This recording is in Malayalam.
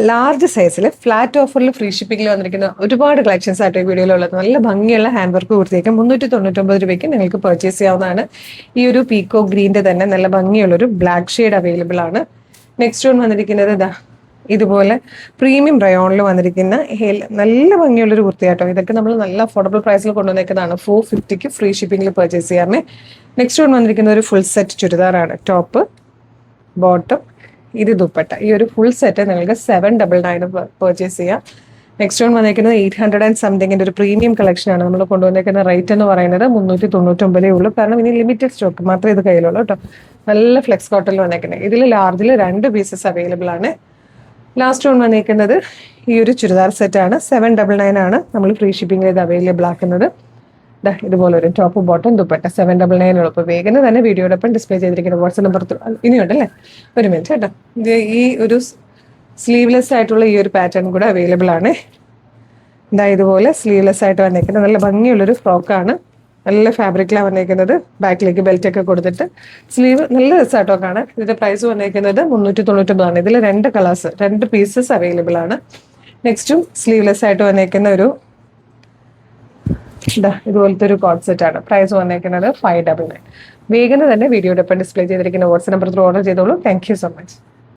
ലാർജ് സൈസിൽ ഫ്ലാറ്റ് ഓഫറിൽ ഫ്രീ ഷിപ്പിംഗിൽ വന്നിരിക്കുന്ന ഒരുപാട് കളക്ഷൻസ് ആയിട്ട് ഈ വീഡിയോയിലുള്ളത്. നല്ല ഭംഗിയുള്ള ഹാൻഡ് വർക്ക് കുർത്തിയൊക്കെ 399 രൂപയ്ക്ക് നിങ്ങൾക്ക് പർച്ചേസ് ചെയ്യാവുന്നതാണ്. ഈ ഒരു പീക്കോ ഗ്രീൻ്റെ തന്നെ നല്ല ഭംഗിയുള്ളൊരു ബ്ലാക്ക് ഷെയ്ഡ് അവൈലബിൾ ആണ്. നെക്സ്റ്റ് വൺ വന്നിരിക്കുന്നത് ഇതുപോലെ പ്രീമിയം റയോണിൽ വന്നിരിക്കുന്ന നല്ല ഭംഗിയുള്ളൊരു കുർത്തിയാട്ടോ. ഇതൊക്കെ നമ്മൾ നല്ല അഫോർഡബിൾ പ്രൈസിൽ കൊണ്ടുവന്നേക്കുന്നതാണ്. 450ക്ക് ഫ്രീ ഷിപ്പിംഗിൽ പർച്ചേസ് ചെയ്യാമേ. നെക്സ്റ്റ് വൺ വന്നിരിക്കുന്ന ഒരു ഫുൾ സെറ്റ് ചുരിദാറാണ്. ടോപ്പ്, ബോട്ടം, ഇത് ദുപ്പട്ട. ഈ ഒരു ഫുൾ സെറ്റ് നിങ്ങൾക്ക് 799 പർച്ചേസ് ചെയ്യാം. നെക്സ്റ്റ് വൺ വന്നിരിക്കുന്നത് 800 ആൻഡ് സംതിങ്ങിൻ്റെ ഒരു പ്രീമിയം കളക്ഷനാണ്. നമ്മൾ കൊണ്ടുവന്നേക്കുന്ന റേറ്റ് എന്ന് പറയുന്നത് 399 ഉള്ളൂ. കാരണം ഇനി ലിമിറ്റഡ് സ്റ്റോക്ക് മാത്രമേ ഇത് കയ്യിലുള്ളൂ കേട്ടോ. നല്ല ഫ്ലെക്സ് കോട്ടണിൽ വന്നേക്കുന്നത്. ഇതിൽ ലാർജിൽ 2 പീസസ് അവൈലബിൾ ആണ്. ലാസ്റ്റ് വൺ വന്നിരിക്കുന്നത് ഈ ഒരു ചുരിദാർ സെറ്റാണ്. 799 ആണ് നമ്മൾ ഫ്രീ ഷിപ്പിംഗ് ഇത് അവൈലബിൾ ആക്കുന്നത്. ഇതുപോലെ ഒരു ടോപ്പ്, ബോട്ടം, ദുപ്പട്ട 799 ഉള്ളൂ. അപ്പോൾ വേഗം തന്നെ വീഡിയോടൊപ്പം ഡിസ്പ്ലേ ചെയ്തിരിക്കുന്ന വാട്സ്ആപ്പ് നമ്പർ ഇനിയുണ്ടല്ലേ, ഒരു മിനിറ്റ് കേട്ടോ. ഇത് ഈ ഒരു സ്ലീവ്ലെസ് ആയിട്ടുള്ള ഈ ഒരു പാറ്റേൺ കൂടെ അവൈലബിൾ ആണ്. ഇതുപോലെ സ്ലീവ്ലെസ് ആയിട്ട് വന്നിരിക്കുന്നത് നല്ല ഭംഗിയുള്ളൊരു ഫ്രോക്കാണ്. നല്ല ഫാബ്രിക്കിലാണ് വന്നിരിക്കുന്നത്. ബാക്കിലേക്ക് ബെൽറ്റ് ഒക്കെ കൊടുത്തിട്ട് സ്ലീവ് നല്ല രസമായിട്ടോ കാണാൻ. ഇതിന്റെ പ്രൈസ് വന്നിരിക്കുന്നത് 399 ആണ്. ഇതിൽ 2 കളേഴ്സ്, 2 പീസസ് അവൈലബിൾ ആണ്. നെക്സ്റ്റും സ്ലീവ്ലെസ് ആയിട്ട് വന്നിരിക്കുന്ന ഒരു ഇതുപോലത്തെ ഒരു കോഡ് സെറ്റ് ആണ്. പ്രൈസ് വന്നിരിക്കുന്നത് 599. വേഗം തന്നെ വീഡിയോടൊപ്പം ഡിസ്പ്ലേ ചെയ്തിരിക്കുന്ന വാട്സ്ആപ്പ് നമ്പർ ഓർഡർ ചെയ്തോളൂ. Thank you so much.